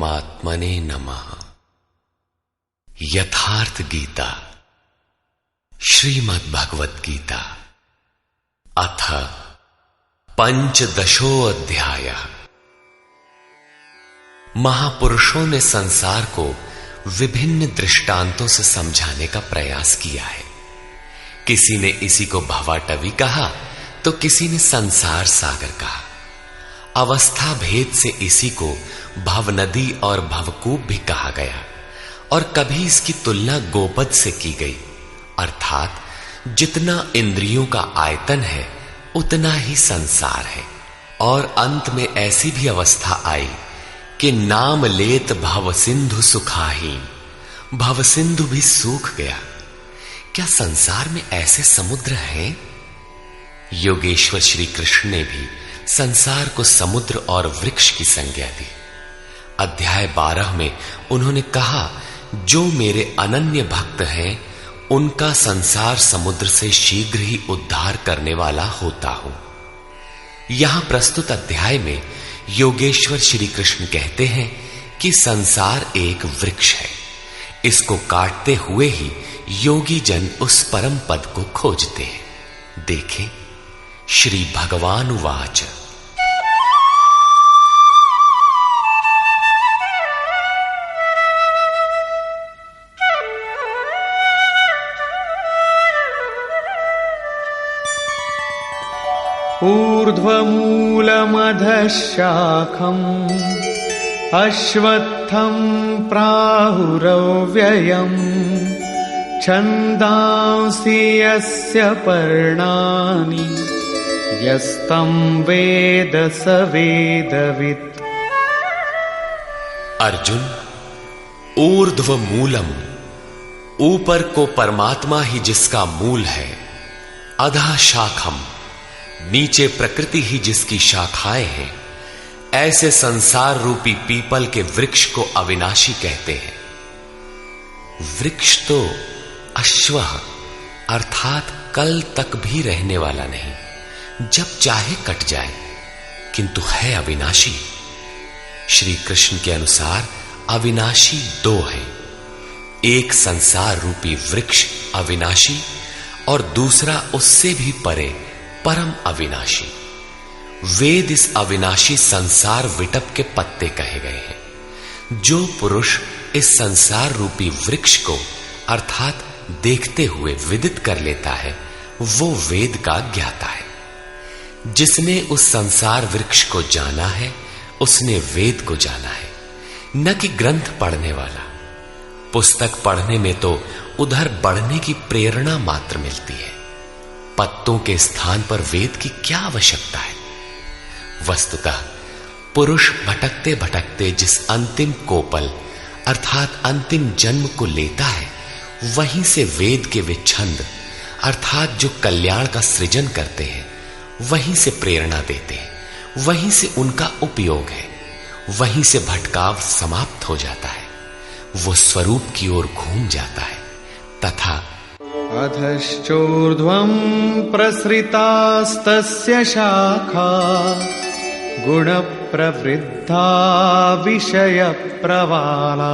परमात्मने नमः। यथार्थ गीता श्रीमद् भगवत गीता अथ पंचदशो अध्याय। महापुरुषों ने संसार को विभिन्न दृष्टांतों से समझाने का प्रयास किया है। किसी ने इसी को भवाटवी कहा तो किसी ने संसार सागर कहा। अवस्था भेद से इसी को भवनदी और भवकूप भी कहा गया और कभी इसकी तुलना गोपद से की गई, अर्थात जितना इंद्रियों का आयतन है उतना ही संसार है। और अंत में ऐसी भी अवस्था आई कि नाम लेत भव सिंधु सुखाहीन, भव सिंधु भी सूख गया। क्या संसार में ऐसे समुद्र हैं? योगेश्वर श्री कृष्ण ने भी संसार को समुद्र और वृक्ष की संज्ञा दी। अध्याय 12 में उन्होंने कहा, जो मेरे अनन्य भक्त हैं उनका संसार समुद्र से शीघ्र ही उद्धार करने वाला होता हूं। यहां प्रस्तुत अध्याय में योगेश्वर श्री कृष्ण कहते हैं कि संसार एक वृक्ष है। इसको काटते हुए ही योगी जन उस परम पद को खोजते हैं। देखें, श्री भगवान उवाच। ऊर्ध्वमूलमधः शाखम् अश्वत्थं प्राहुरव्ययम् छन्दांसि यस्य पर्णानि यस्तं वेद स वेदवित्। अर्जुन, ऊर्ध्व मूलम, ऊपर को परमात्मा ही जिसका मूल है, अधः शाखम, नीचे प्रकृति ही जिसकी शाखाएं हैं, ऐसे संसार रूपी पीपल के वृक्ष को अविनाशी कहते हैं। वृक्ष तो अश्व अर्थात कल तक भी रहने वाला नहीं, जब चाहे कट जाए, किंतु है अविनाशी। श्री कृष्ण के अनुसार अविनाशी दो हैं, एक संसार रूपी वृक्ष अविनाशी और दूसरा उससे भी परे परम अविनाशी। वेद इस अविनाशी संसार विटप के पत्ते कहे गए हैं। जो पुरुष इस संसार रूपी वृक्ष को अर्थात देखते हुए विदित कर लेता है वो वेद का ज्ञाता है। जिसने उस संसार वृक्ष को जाना है उसने वेद को जाना है, न कि ग्रंथ पढ़ने वाला। पुस्तक पढ़ने में तो उधर बढ़ने की प्रेरणा मात्र मिलती है, पत्तों के स्थान पर वेद की क्या आवश्यकता है। वस्तुतः पुरुष भटकते भटकते जिस अंतिम कोपल अर्थात अंतिम जन्म को लेता है, वहीं से वेद के वे छंद अर्थात जो कल्याण का सृजन करते हैं वहीं से प्रेरणा देते हैं, वहीं से उनका उपयोग है, वहीं से भटकाव समाप्त हो जाता है, वो स्वरूप की ओर घूम जाता है। तथा अधश्चोर्ध्वं प्रसृतास्तस्य शाखा गुणप्रवृद्धा विषयप्रवाला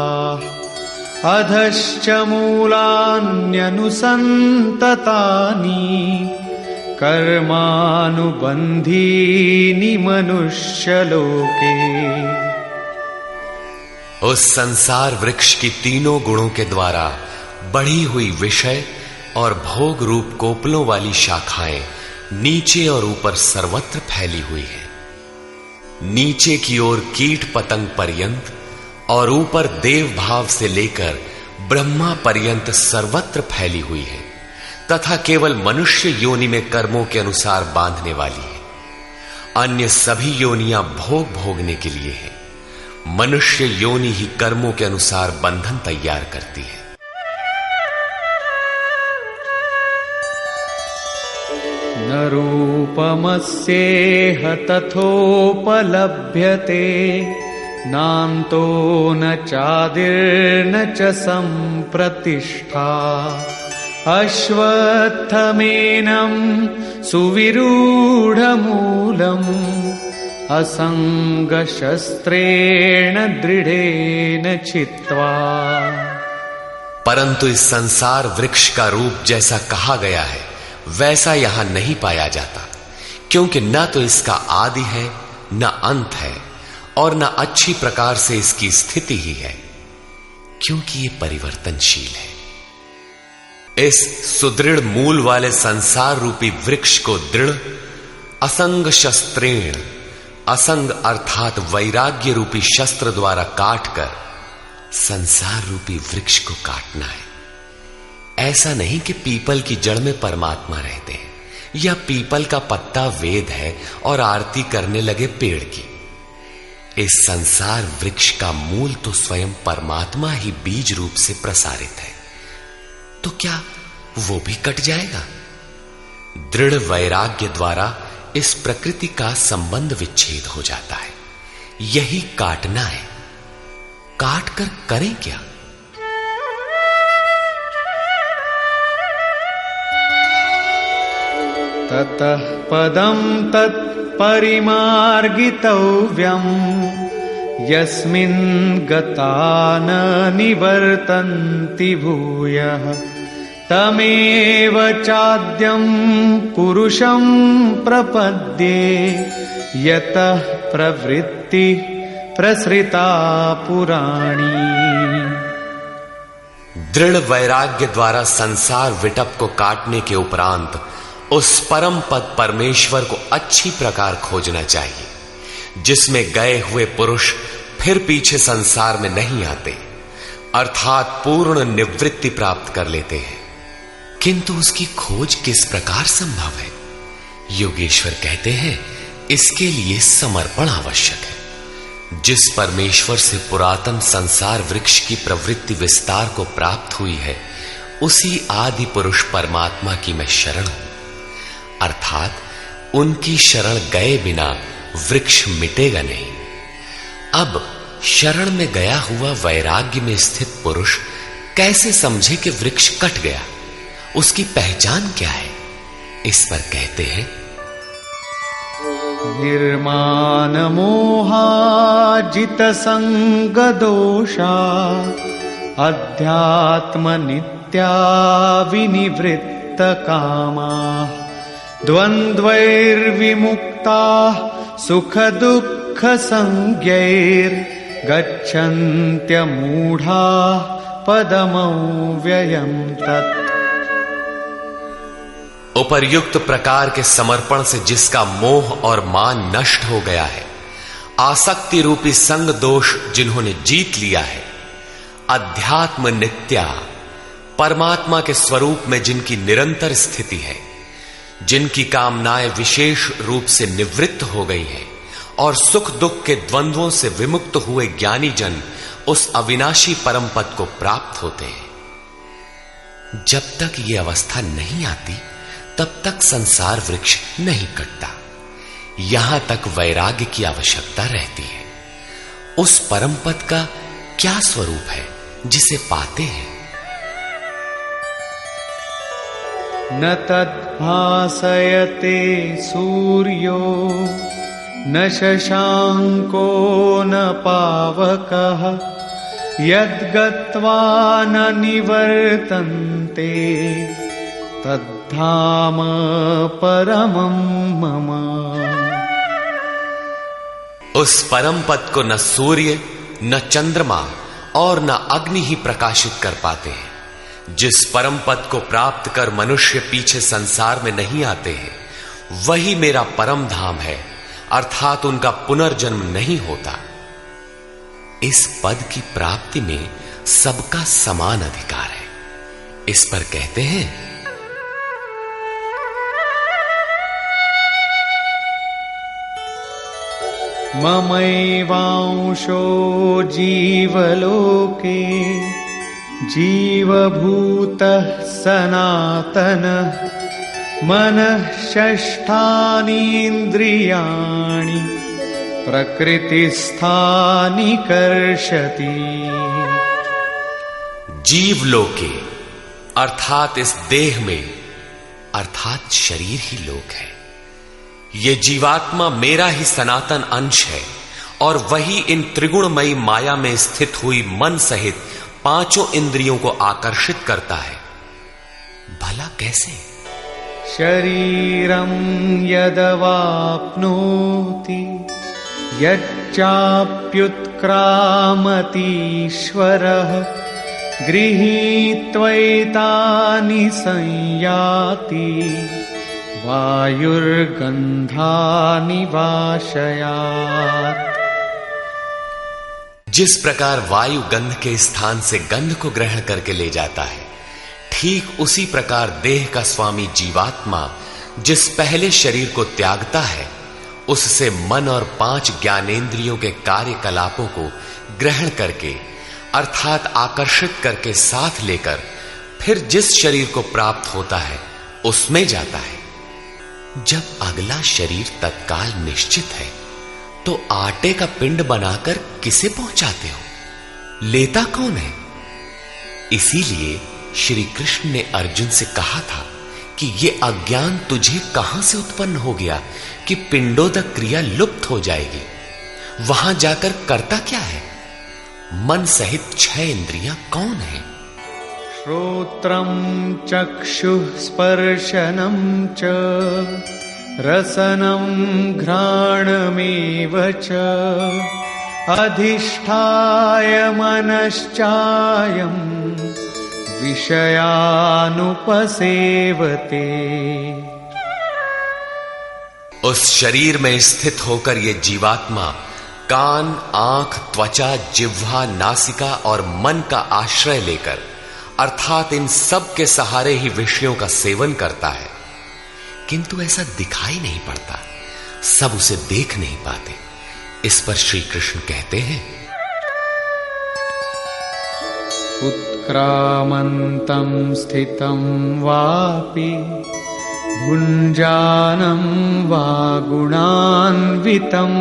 अधश्च मूलान्यनुसन्ततानि कर्मानुबन्धीनि मनुष्यलोके। उस संसार वृक्ष की तीनों गुणों के द्वारा बढ़ी हुई विषय और भोग रूप कोपलों वाली शाखाएं नीचे और ऊपर सर्वत्र फैली हुई है। नीचे की ओर कीट पतंग पर्यंत और ऊपर देव भाव से लेकर ब्रह्मा पर्यंत सर्वत्र फैली हुई है, तथा केवल मनुष्य योनि में कर्मों के अनुसार बांधने वाली है। अन्य सभी योनियां भोग भोगने के लिए है। मनुष्य योनि ही कर्मों के अनुसार बंधन तैयार करती है। न रूपमस्येह तथोपलभ्यते नान्तो न चादिर्न च सम्प्रतिष्ठा अश्वत्थमेनं सुविरूढमूलम् असंगशस्त्रेण दृढ़ेन छित्त्वा। परंतु इस संसार वृक्ष का रूप जैसा कहा गया है वैसा यहां नहीं पाया जाता, क्योंकि न तो इसका आदि है न अंत है और न अच्छी प्रकार से इसकी स्थिति ही है, क्योंकि ये परिवर्तनशील है। इस सुदृढ़ मूल वाले संसार रूपी वृक्ष को दृढ़ असंग शस्त्रेण, असंग अर्थात वैराग्य रूपी शस्त्र द्वारा काटकर संसार रूपी वृक्ष को काटना है। ऐसा नहीं कि पीपल की जड़ में परमात्मा रहते हैं या पीपल का पत्ता वेद है और आरती करने लगे पेड़ की। इस संसार वृक्ष का मूल तो स्वयं परमात्मा ही बीज रूप से प्रसारित है, तो क्या वो भी कट जाएगा? दृढ़ वैराग्य द्वारा इस प्रकृति का संबंध विच्छेद हो जाता है। यही काटना है। काट कर करें क्या? ततः पदं तत्परिमार्गितव्यम् यस्मिन् गता न निवर्तन्ति भूयः तमेव चाद्यं पुरुषं प्रपद्ये यतः प्रवृत्ति प्रसृता पुराणी। दृढ़ वैराग्य द्वारा संसार विटप को काटने के उपरांत उस परम पद परमेश्वर को अच्छी प्रकार खोजना चाहिए, जिसमें गए हुए पुरुष फिर पीछे संसार में नहीं आते, अर्थात पूर्ण निवृत्ति प्राप्त कर लेते हैं। किंतु उसकी खोज किस प्रकार संभव है? योगेश्वर कहते हैं, इसके लिए समर्पण आवश्यक है। जिस परमेश्वर से पुरातन संसार वृक्ष की प्रवृत्ति विस्तार को प्राप्त हुई है, उसी आदि पुरुष परमात्मा की मैं शरण हूं, अर्थात उनकी शरण गए बिना वृक्ष मिटेगा नहीं। अब शरण में गया हुआ वैराग्य में स्थित पुरुष कैसे समझे कि वृक्ष कट गया? उसकी पहचान क्या है? इस पर कहते हैं, निर्माण मोहाजित संग दोषा अध्यात्म नित्या विनिवृत्त कामा द्वंद्वैर्विमुक्ता सुख दुःख संज्ञैर् गच्छन्त्यमूढ़ा पदमव्ययम् तत्। उपर्युक्त प्रकार के समर्पण से जिसका मोह और मान नष्ट हो गया है, आसक्ति रूपी संग दोष जिन्होंने जीत लिया है, अध्यात्म नित्या परमात्मा के स्वरूप में जिनकी निरंतर स्थिति है, जिनकी कामनाएं विशेष रूप से निवृत्त हो गई है और सुख दुख के द्वंद्वों से विमुक्त हुए ज्ञानी जन उस अविनाशी परम पद को प्राप्त होते हैं। जब तक ये अवस्था नहीं आती तब तक संसार वृक्ष नहीं कटता। यहां तक वैराग्य की आवश्यकता रहती है। उस परम पद का क्या स्वरूप है जिसे पाते हैं? न तद्भासयते सूर्यो न शशांको न पावकः यद्गत्वा न निवर्तन्ते तद्धाम परमं मम। उस परम पद को न सूर्य न चंद्रमा और न अग्नि ही प्रकाशित कर पाते हैं। जिस परम पद को प्राप्त कर मनुष्य पीछे संसार में नहीं आते हैं, वही मेरा परम धाम है, अर्थात उनका पुनर्जन्म नहीं होता। इस पद की प्राप्ति में सबका समान अधिकार है। इस पर कहते हैं, ममैवांशो जीवलोके जीवभूतः सनातनः मनः षष्ठानीन्द्रियाणि प्रकृतिस्थानि कर्षति। जीवलोके अर्थात इस देह में, अर्थात शरीर ही लोक है। ये जीवात्मा मेरा ही सनातन अंश है और वही इन त्रिगुणमयी माया में स्थित हुई मन सहित पांचों इंद्रियों को आकर्षित करता है। भला कैसे? शरीरं यदवाप्नोति यच्चाप्युत्क्रामतीश्वरः गृहीत्वैतानि संयाति वायुर्गन्धानि वाशयात्। जिस प्रकार वायु गंध के स्थान से गंध को ग्रहण करके ले जाता है, ठीक उसी प्रकार देह का स्वामी जीवात्मा जिस पहले शरीर को त्यागता है, उससे मन और 5 ज्ञानेंद्रियों के कार्यकलापों को ग्रहण करके अर्थात आकर्षित करके साथ लेकर फिर जिस शरीर को प्राप्त होता है उसमें जाता है। जब अगला शरीर तत्काल निश्चित है तो आटे का पिंड बनाकर किसे पहुंचाते हो? लेता कौन है? इसीलिए श्री कृष्ण ने अर्जुन से कहा था कि ये अज्ञान तुझे कहां से उत्पन्न हो गया कि पिंडोदक क्रिया लुप्त हो जाएगी। वहां जाकर करता क्या है? मन सहित 6 इंद्रियां कौन है? श्रोत्रं चक्षुः स्पर्शनं च रसनं घ्राणमेव च अधिष्ठाय मनश्चायं विषयानुपसेवते। उस शरीर में स्थित होकर ये जीवात्मा कान, आंख, त्वचा, जिह्वा, नासिका और मन का आश्रय लेकर अर्थात इन सब के सहारे ही विषयों का सेवन करता है, किंतु ऐसा दिखाई नहीं पड़ता, सब उसे देख नहीं पाते। इस पर श्री कृष्ण कहते हैं, उत्क्रामन्तं स्थितं वापि भुञ्जानं वा गुणान्वितं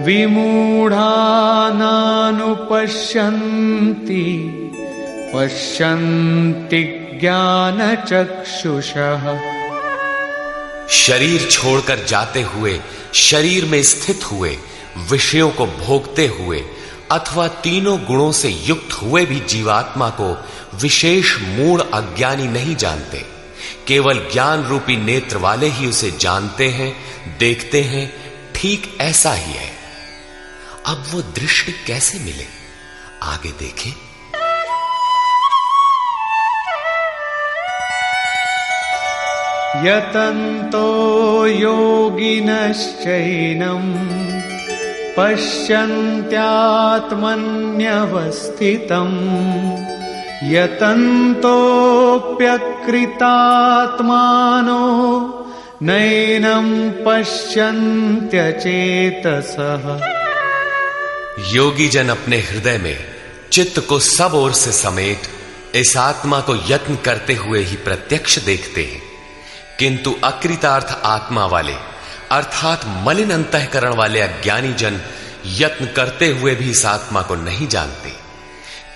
विमूढानानुपश्यन्ति पश्यन्ति ज्ञानचक्षुषः। शरीर छोड़कर जाते हुए, शरीर में स्थित हुए, विषयों को भोगते हुए अथवा तीनों गुणों से युक्त हुए भी जीवात्मा को विशेष मूढ़ अज्ञानी नहीं जानते। केवल ज्ञान रूपी नेत्र वाले ही उसे जानते हैं, देखते हैं। ठीक ऐसा ही है। अब वो दृष्टि कैसे मिले? आगे देखें। यतन्तो योगिनश्चैनं पश्यन्त्यात्मन्यवस्थितं यतन्तोऽप्यकृतात्मानो नैनं पश्यन्त्यचेतसः। योगी जन अपने हृदय में चित्त को सब ओर से समेट इस आत्मा को यत्न करते हुए ही प्रत्यक्ष देखते हैं, किंतु अकृतार्थ आत्मा वाले अर्थात मलिन अंतःकरण वाले अज्ञानी जन यत्न करते हुए भी इस आत्मा को नहीं जानते,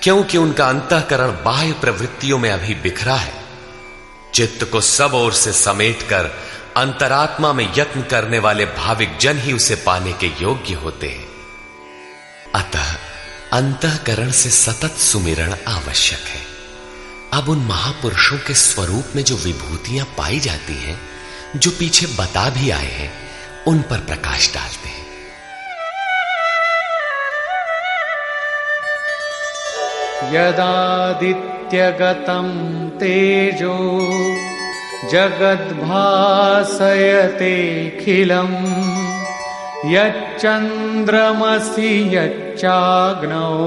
क्योंकि उनका अंतःकरण बाह्य प्रवृत्तियों में अभी बिखरा है। चित्त को सब ओर से समेटकर अंतरात्मा में यत्न करने वाले भाविक जन ही उसे पाने के योग्य होते हैं। अतः अंतःकरण से सतत सुमिरण आवश्यक है। अब उन महापुरुषों के स्वरूप में जो विभूतियां पाई जाती हैं, जो पीछे बता भी आए हैं, उन पर प्रकाश डालते हैं। यदादित्यगतं तेजो जगद्भासयतेऽखिलं यच्चन्द्रमसि यच्चाग्नौ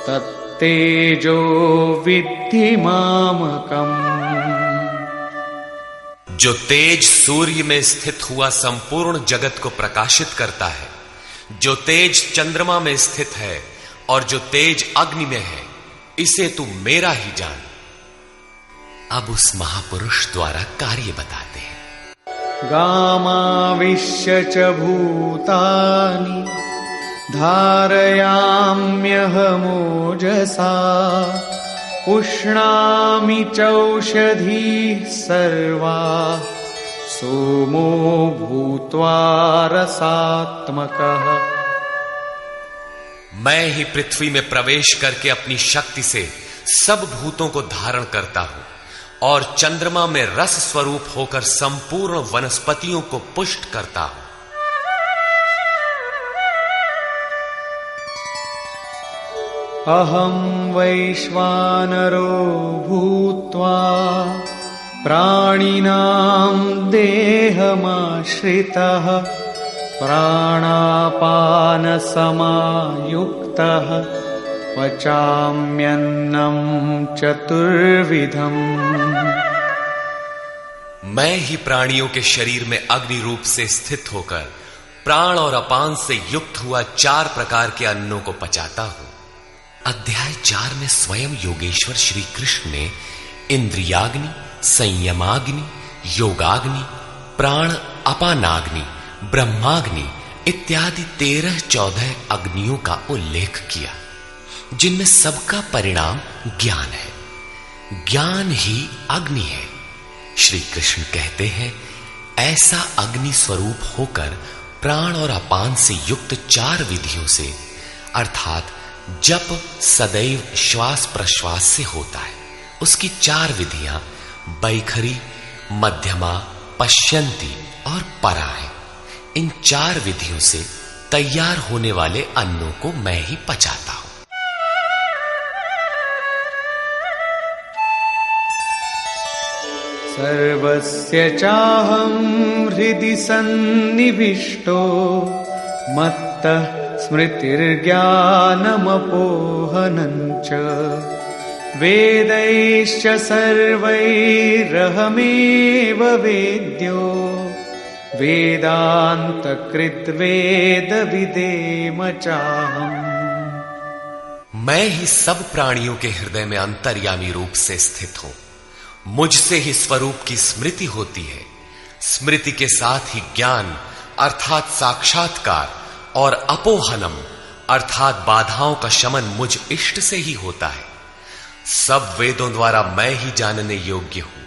तत्तेजो विद्धि मामकम्। जो तेज सूर्य में स्थित हुआ संपूर्ण जगत को प्रकाशित करता है, जो तेज चंद्रमा में स्थित है और जो तेज अग्नि में है, इसे तू मेरा ही जान। अब उस महापुरुष द्वारा कार्य बताते हैं। गामाविश्य च भूतानि धारयाम्यहमोजसा पुष्णामि चौषधीः सर्वा सोमो भूत्वा रसात्मकः। मैं ही पृथ्वी में प्रवेश करके अपनी शक्ति से सब भूतों को धारण करता हूं और चंद्रमा में रस स्वरूप होकर संपूर्ण वनस्पतियों को पुष्ट करता हूं। अहं वैश्वानरो भूत्वा प्राणिनां देहमाश्रितः प्राणापानसमायुक्तः पचाम्यन्नं चतुर्विधम्। मैं ही प्राणियों के शरीर में अग्नि रूप से स्थित होकर प्राण और अपान से युक्त हुआ 4 प्रकार के अन्नों को पचाता हूं। अध्याय 4 में स्वयं योगेश्वर श्री कृष्ण ने इंद्रियाग्नि, संयमाग्नि, योगाग्नि, प्राण अपानाग्नि, ब्रह्माग्नि इत्यादि 13-14 अग्नियों का उल्लेख किया, जिनमें सबका परिणाम ज्ञान है। ज्ञान ही अग्नि है। श्री कृष्ण कहते हैं, ऐसा अग्नि स्वरूप होकर प्राण और अपान से युक्त 4 विधियों से, अर्थात जप सदैव श्वास प्रश्वास से होता है, उसकी 4 विधियां बैखरी, मध्यमा, पश्यंती और परा है। इन 4 विधियों से तैयार होने वाले अन्नों को मैं ही पचाता हूं। सर्वस्य चाहं हृदि सन्निविष्टो मत्तः स्मृतिर्ज्ञानमपोहनं च वेदैश्च सर्वैरहमेव वेद्यो वेदान्तकृद्वेदविदेम चाहम्। मैं ही सब प्राणियों के हृदय में अंतर्यामी रूप से स्थित हूं। मुझसे ही स्वरूप की स्मृति होती है। स्मृति के साथ ही ज्ञान अर्थात साक्षात्कार और अपोहनम अर्थात बाधाओं का शमन मुझ इष्ट से ही होता है। सब वेदों द्वारा मैं ही जानने योग्य हूं।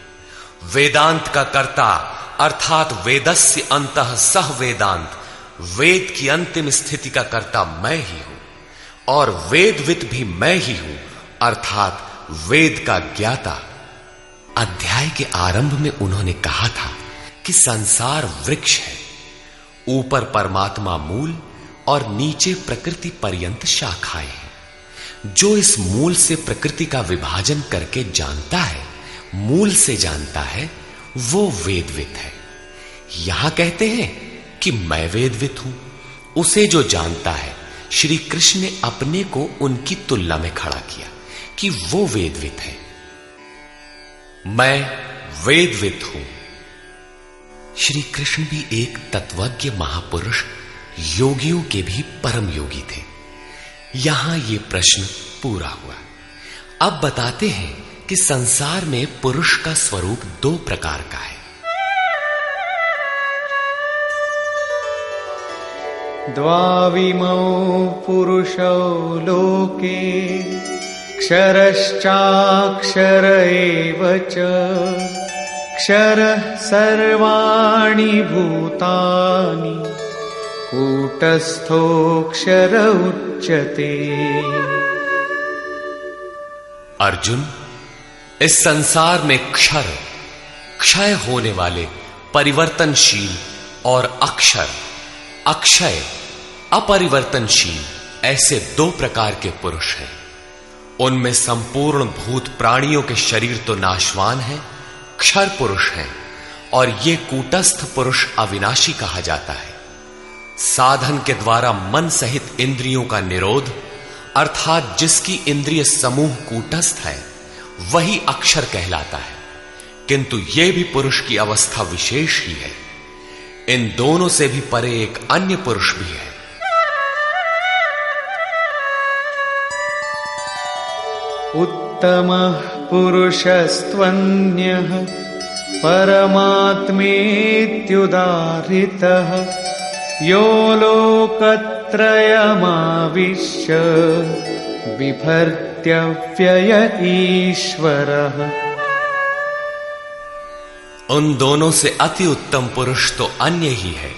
वेदांत का कर्ता अर्थात वेदस्य अंतः सह वेदांत, वेद की अंतिम स्थिति का कर्ता मैं ही हूं और वेदविद भी मैं ही हूं अर्थात वेद का ज्ञाता। अध्याय के आरंभ में उन्होंने कहा था कि संसार वृक्ष है, ऊपर परमात्मा मूल और नीचे प्रकृति पर्यंत शाखाएं हैं। जो इस मूल से प्रकृति का विभाजन करके जानता है, मूल से जानता है, वो वेदविद है। यहां कहते हैं कि मैं वेदविद हूं। उसे जो जानता है, श्री कृष्ण ने अपने को उनकी तुलना में खड़ा किया कि वो वेदविद है। मैं वेदविद हूं। श्री कृष्ण भी एक तत्वज्ञ महापुरुष, योगियों के भी परम योगी थे। यहां ये प्रश्न पूरा हुआ। अब बताते हैं कि संसार में पुरुष का स्वरूप 2 प्रकार का है। द्वाविमौ पुरुषौ लोके क्षरश्चाक्षर एव च क्षरः सर्वाणि भूतानि कूटस्थोऽक्षर उच्यते। अर्जुन, इस संसार में क्षर, क्षय होने वाले, परिवर्तनशील और अक्षर, अक्षय, अपरिवर्तनशील, ऐसे 2 प्रकार के पुरुष हैं। उनमें संपूर्ण भूत प्राणियों के शरीर तो नाशवान है, क्षर पुरुष हैं, और ये कूटस्थ पुरुष अविनाशी कहा जाता है। साधन के द्वारा मन सहित इंद्रियों का निरोध अर्थात जिसकी इंद्रिय समूह कूटस्थ है, वही अक्षर कहलाता है। किंतु यह भी पुरुष की अवस्था विशेष ही है। इन दोनों से भी परे एक अन्य पुरुष भी है। उत्तमः पुरुषस्त्वन्यः परमात्मेत्युदाहृतः यो लोकत्रयमाविश्य बिभर्त्य व्यय ईश्वरः। उन दोनों से अति उत्तम पुरुष तो अन्य ही है,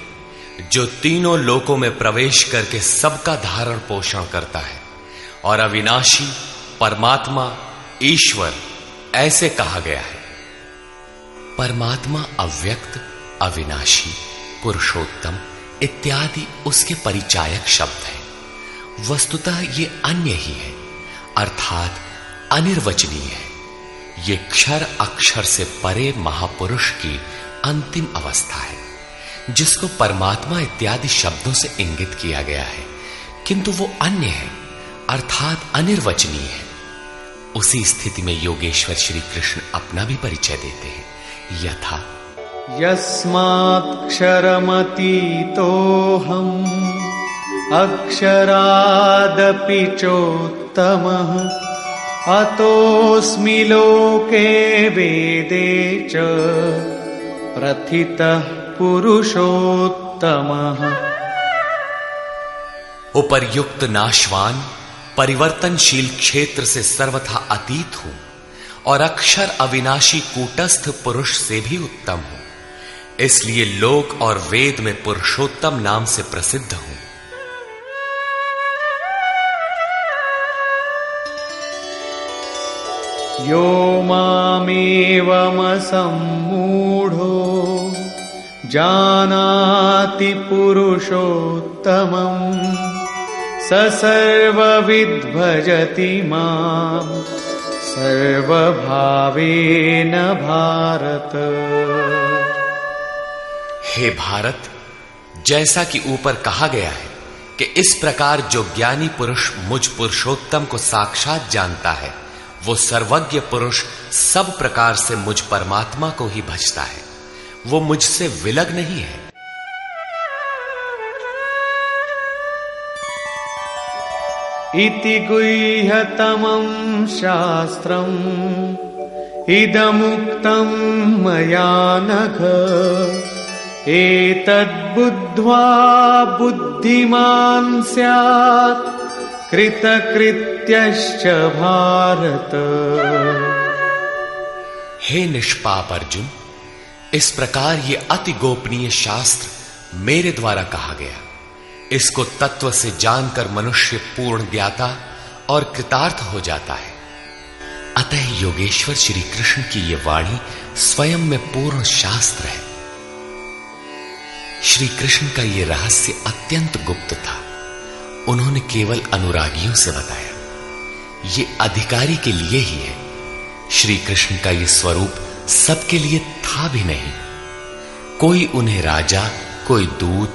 जो तीनों लोकों में प्रवेश करके सबका धारण पोषण करता है। और अविनाशी, परमात्मा, ईश्वर ऐसे कहा गया है। परमात्मा अव्यक्त, अविनाशी, पुरुषोत्तम इत्यादि उसके परिचायक शब्द हैं। वस्तुतः ये अन्य ही है, अर्थात अनिर्वचनीय है। ये क्षर अक्षर से परे महापुरुष की अंतिम अवस्था है, जिसको परमात्मा इत्यादि शब्दों से इंगित किया गया है, किंतु वो अन्य है, अर्थात अनिर्वचनीय है। उसी स्थिति में योगेश्वर श्री कृष्ण अपना भी परिचय देते हैं, यथा यस्मात्क्षरमतीतोऽहम् अक्षरादपि चोत्तमः अतोऽस्मि लोके वेदे च प्रथितः पुरुषोत्तमः। उपर्युक्त नाशवान परिवर्तनशील क्षेत्र से सर्वथा अतीत हूं और अक्षर अविनाशी कूटस्थ पुरुष से भी उत्तम हूं, इसलिए लोक और वेद में पुरुषोत्तम नाम से प्रसिद्ध हूं। यो मामेवमसम्मूढो जानाति पुरुषोत्तमम् स सर्वविद् भजति मां सर्वभावेन भारत। हे भारत, जैसा कि ऊपर कहा गया है कि इस प्रकार जो ज्ञानी पुरुष मुझ पुरुषोत्तम को साक्षात जानता है, वो सर्वज्ञ पुरुष सब प्रकार से मुझ परमात्मा को ही भजता है। वो मुझसे विलग नहीं है। इति गुह्यतमं शास्त्रम् इदमुक्तं मया नघ एतद्बुद्ध्वा बुद्धिमान् स्यात् कृतकृत्यश्च भारत। हे निष्पाप अर्जुन, इस प्रकार ये अति गोपनीय शास्त्र मेरे द्वारा कहा गया। इसको तत्व से जानकर मनुष्य पूर्ण ज्ञाता और कृतार्थ हो जाता है। अतः योगेश्वर श्री कृष्ण की ये वाणी स्वयं में पूर्ण शास्त्र है। श्री कृष्ण का ये रहस्य अत्यंत गुप्त था। उन्होंने केवल अनुरागियों से बताया। ये अधिकारी के लिए ही है। श्री कृष्ण का ये स्वरूप सबके लिए था भी नहीं। कोई उन्हें राजा, कोई दूत,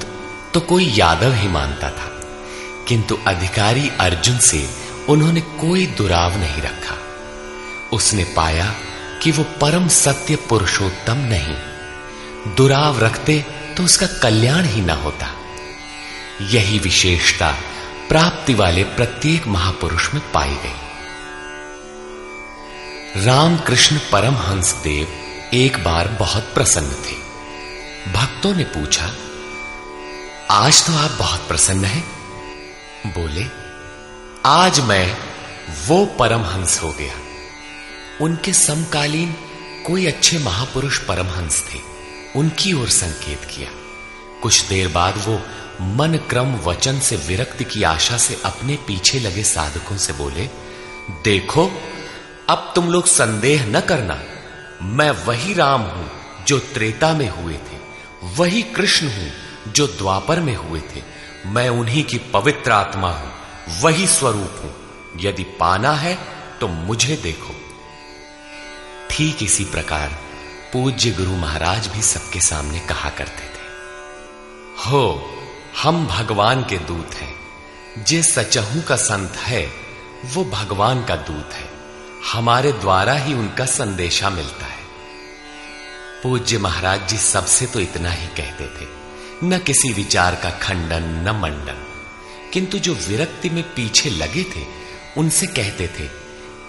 तो कोई यादव ही मानता था, किंतु अधिकारी अर्जुन से उन्होंने कोई दुराव नहीं रखा। उसने पाया कि वो परम सत्य पुरुषोत्तम नहीं। दुराव रखते तो उसका कल्याण ही न होता। यही विशेषता प्राप्ति वाले प्रत्येक महापुरुष में पाई गई। रामकृष्ण परमहंस देव एक बार बहुत प्रसन्न थे। भक्तों ने पूछा, आज तो आप बहुत प्रसन्न हैं? बोले, आज मैं वो परमहंस हो गया। उनके समकालीन कोई अच्छे महापुरुष परमहंस थे, उनकी ओर संकेत किया। कुछ देर बाद वो मन क्रम वचन से विरक्ति की आशा से अपने पीछे लगे साधकों से बोले, देखो, अब तुम लोग संदेह न करना, मैं वही राम हूं जो त्रेता में हुए थे, वही कृष्ण हूं जो द्वापर में हुए थे। मैं उन्हीं की पवित्र आत्मा हूं, वही स्वरूप हूं। यदि पाना है तो मुझे देखो। ठीक इसी प्रकार पूज्य गुरु महाराज भी सबके सामने कहा करते थे, हो, हम भगवान के दूत हैं। जे सचहू का संत है वो भगवान का दूत है। हमारे द्वारा ही उनका संदेशा मिलता है। पूज्य महाराज जी सबसे तो इतना ही कहते थे, न किसी विचार का खंडन न मंडन, किंतु जो विरक्ति में पीछे लगे थे उनसे कहते थे,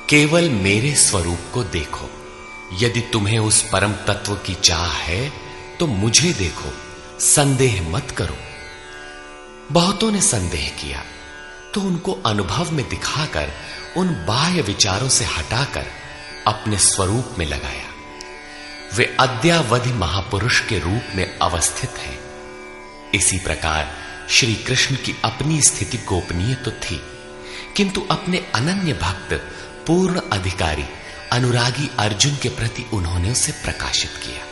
केवल मेरे स्वरूप को देखो। यदि तुम्हें उस परम तत्व की चाह है तो मुझे देखो, संदेह मत करो। बहुतों ने संदेह किया तो उनको अनुभव में दिखाकर उन बाह्य विचारों से हटाकर अपने स्वरूप में लगाया। वे अद्यावधि महापुरुष के रूप में अवस्थित हैं। इसी प्रकार श्री कृष्ण की अपनी स्थिति गोपनीय तो थी, किंतु अपने अनन्य भक्त पूर्ण अधिकारी अनुरागी अर्जुन के प्रति उन्होंने उसे प्रकाशित किया।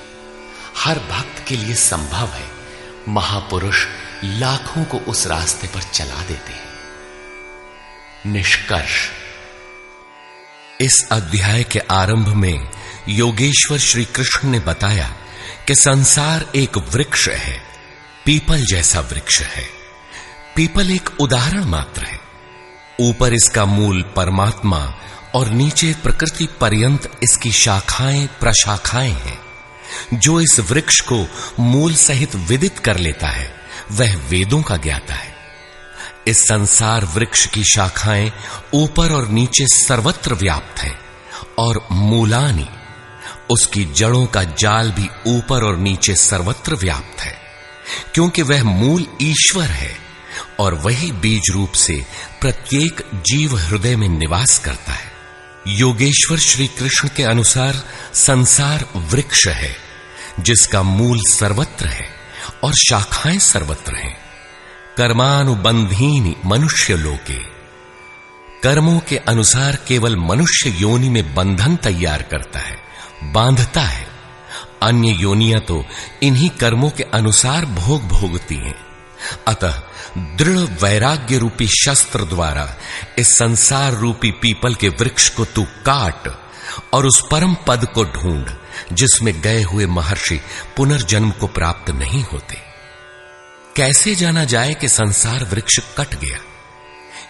हर भक्त के लिए संभव है, महापुरुष लाखों को उस रास्ते पर चला देते हैं। निष्कर्ष, इस अध्याय के आरंभ में योगेश्वर श्री कृष्ण ने बताया कि संसार एक वृक्ष है, पीपल जैसा वृक्ष है। पीपल एक उदाहरण मात्र है। ऊपर इसका मूल परमात्मा और नीचे प्रकृति पर्यंत इसकी शाखाएं प्रशाखाएं हैं। जो इस वृक्ष को मूल सहित विदित कर लेता है वह वेदों का ज्ञाता है। इस संसार वृक्ष की शाखाएं ऊपर और नीचे सर्वत्र व्याप्त हैं और मूलानि, उसकी जड़ों का जाल भी ऊपर और नीचे सर्वत्र व्याप्त है, क्योंकि वह मूल ईश्वर है और वही बीज रूप से प्रत्येक जीव हृदय में निवास करता है। योगेश्वर श्री कृष्ण के अनुसार संसार वृक्ष है जिसका मूल सर्वत्र है और शाखाएं सर्वत्र हैं। कर्मानुबंधीनि मनुष्य लोके, कर्मों के अनुसार केवल मनुष्य योनि में बंधन तैयार करता है, बांधता है। अन्य योनियां तो इन्हीं कर्मों के अनुसार भोग भोगती हैं। अतः दृढ़ वैराग्य रूपी शस्त्र द्वारा इस संसार रूपी पीपल के वृक्ष को तू काट और उस परम पद को ढूंढ जिसमें गए हुए महर्षि पुनर्जन्म को प्राप्त नहीं होते। कैसे जाना जाए कि संसार वृक्ष कट गया?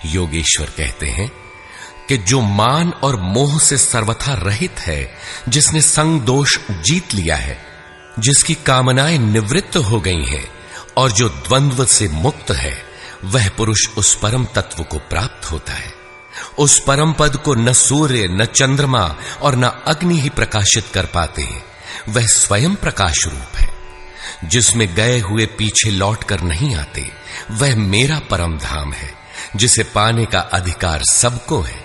योगेश्वर कहते हैं कि जो मान और मोह से सर्वथा रहित है, जिसने संग दोष जीत लिया है, जिसकी कामनाएं निवृत्त हो गई हैं और जो द्वंद्व से मुक्त है, वह पुरुष उस परम तत्व को प्राप्त होता है। उस परम पद को न सूर्य, न चंद्रमा और न अग्नि ही प्रकाशित कर पाते हैं। वह स्वयं प्रकाश रूप है, जिसमें गए हुए पीछे लौटकर नहीं आते। वह मेरा परम धाम है, जिसे पाने का अधिकार सबको है,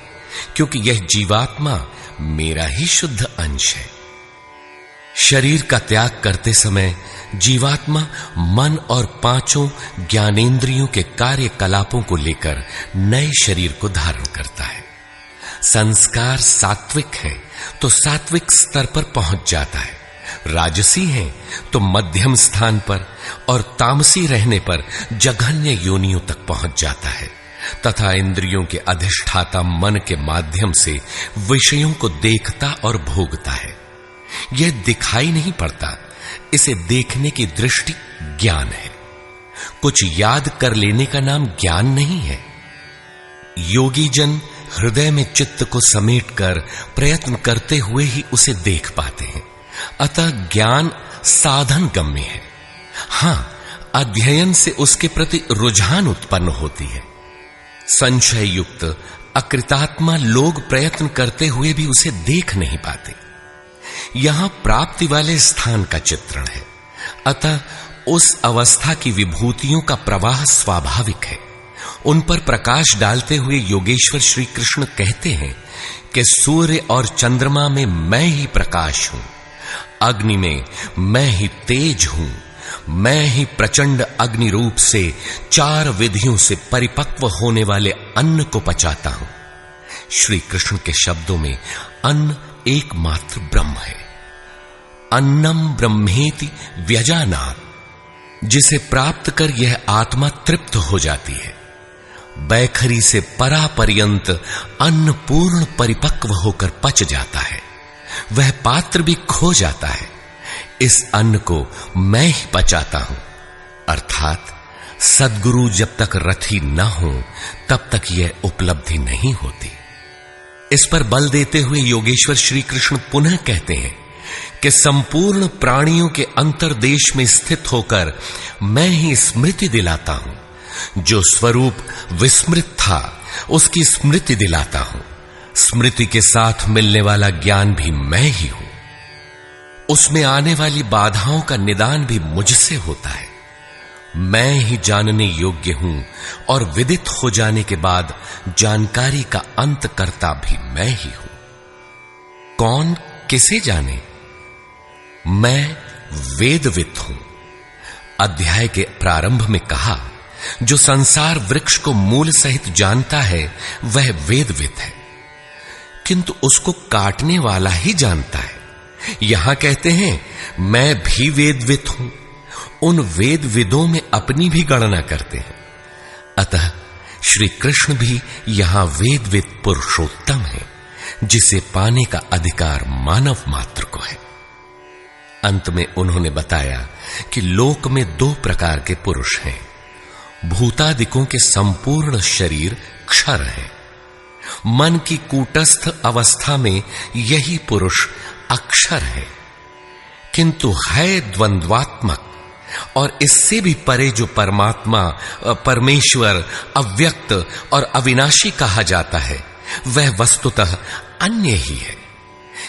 क्योंकि यह जीवात्मा मेरा ही शुद्ध अंश है। शरीर का त्याग करते समय जीवात्मा मन और पांचों ज्ञानेंद्रियों के कार्यकलापों को लेकर नए शरीर को धारण करता है। संस्कार सात्विक है तो सात्विक स्तर पर पहुंच जाता है, राजसी है तो मध्यम स्थान पर और तामसी रहने पर जघन्य योनियों तक पहुंच जाता है तथा इंद्रियों के अधिष्ठाता मन के माध्यम से विषयों को देखता और भोगता है। यह दिखाई नहीं पड़ता, इसे देखने की दृष्टि ज्ञान है। कुछ याद कर लेने का नाम ज्ञान नहीं है। योगी जन हृदय में चित्त को समेटकर प्रयत्न करते हुए ही उसे देख पाते हैं। अतः ज्ञान साधन गम्य है। हां, अध्ययन से उसके प्रति रुझान उत्पन्न होती है। संशय युक्त अकृतात्मा लोग प्रयत्न करते हुए भी उसे देख नहीं पाते। यहां प्राप्ति वाले स्थान का चित्रण है। अतः उस अवस्था की विभूतियों का प्रवाह स्वाभाविक है। उन पर प्रकाश डालते हुए योगेश्वर श्री कृष्ण कहते हैं कि सूर्य और चंद्रमा में मैं ही प्रकाश हूं, अग्नि में मैं ही तेज हूं, मैं ही प्रचंड अग्नि रूप से 4 विधियों से परिपक्व होने वाले अन्न को पचाता हूं। श्री कृष्ण के शब्दों में अन्न एकमात्र ब्रह्म है। अन्नम ब्रह्मेति व्यजानात्, जिसे प्राप्त कर यह आत्मा तृप्त हो जाती है। बैखरी से परापर्यंत अन्न पूर्ण परिपक्व होकर पच जाता है, वह पात्र भी खो जाता है। इस अन्न को मैं ही पचाता हूं। अर्थात सद्गुरु जब तक रथी न हो तब तक यह उपलब्धि नहीं होती। इस पर बल देते हुए योगेश्वर श्री कृष्ण पुनः कहते हैं कि संपूर्ण प्राणियों के अंतर्देश में स्थित होकर मैं ही स्मृति दिलाता हूं। जो स्वरूप विस्मृत था उसकी स्मृति दिलाता हूं। स्मृति के साथ मिलने वाला ज्ञान भी मैं ही हूं। उसमें आने वाली बाधाओं का निदान भी मुझसे होता है। मैं ही जानने योग्य हूं और विदित हो जाने के बाद जानकारी का अंत करता भी मैं ही हूं। कौन किसे जाने? मैं वेदविद हूं। अध्याय के प्रारंभ में कहा, जो संसार वृक्ष को मूल सहित जानता है वह वेदविद है, किंतु उसको काटने वाला ही जानता है। यहां कहते हैं मैं भी वेदविद हूं। उन वेदविदों में अपनी भी गणना करते हैं। अतः श्री कृष्ण भी यहां वेदविद पुरुषोत्तम है, जिसे पाने का अधिकार मानव मात्र को है। अंत में उन्होंने बताया कि लोक में 2 प्रकार के पुरुष हैं। भूतादिकों के संपूर्ण शरीर क्षर है। मन की कूटस्थ अवस्था में यही पुरुष अक्षर है, किंतु है द्वंद्वात्मक और इससे भी परे जो परमात्मा, परमेश्वर, अव्यक्त और अविनाशी कहा जाता है, वह वस्तुतः अन्य ही है।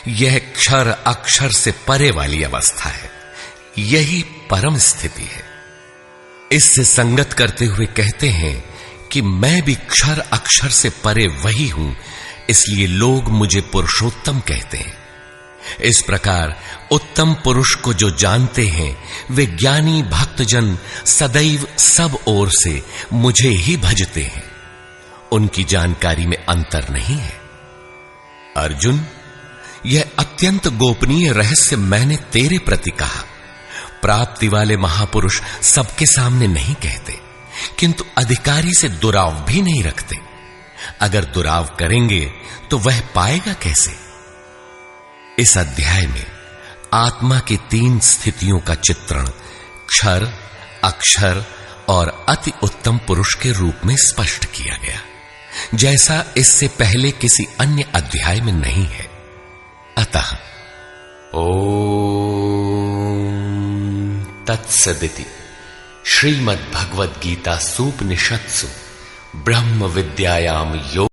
यह क्षर अक्षर से परे वाली अवस्था है। यही परम स्थिति है। इससे संगत करते हुए कहते हैं कि मैं भी क्षर अक्षर से परे वही हूं, इसलिए लोग मुझे पुरुषोत्तम कहते हैं। इस प्रकार उत्तम पुरुष को जो जानते हैं वे ज्ञानी भक्तजन सदैव सब ओर से मुझे ही भजते हैं। उनकी जानकारी में अंतर नहीं है। अर्जुन, यह अत्यंत गोपनीय रहस्य मैंने तेरे प्रति कहा। प्राप्ति वाले महापुरुष सबके सामने नहीं कहते, किंतु अधिकारी से दुराव भी नहीं रखते। अगर दुराव करेंगे तो वह पाएगा कैसे? इस अध्याय में आत्मा की 3 स्थितियों का चित्रण क्षर, अक्षर और अति उत्तम पुरुष के रूप में स्पष्ट किया गया, जैसा इससे पहले किसी अन्य अध्याय में नहीं है। अतः ओम तत्सदिति श्रीमद् भगवद गीता सूपनिषत्सु ब्रह्म विद्यायाम योग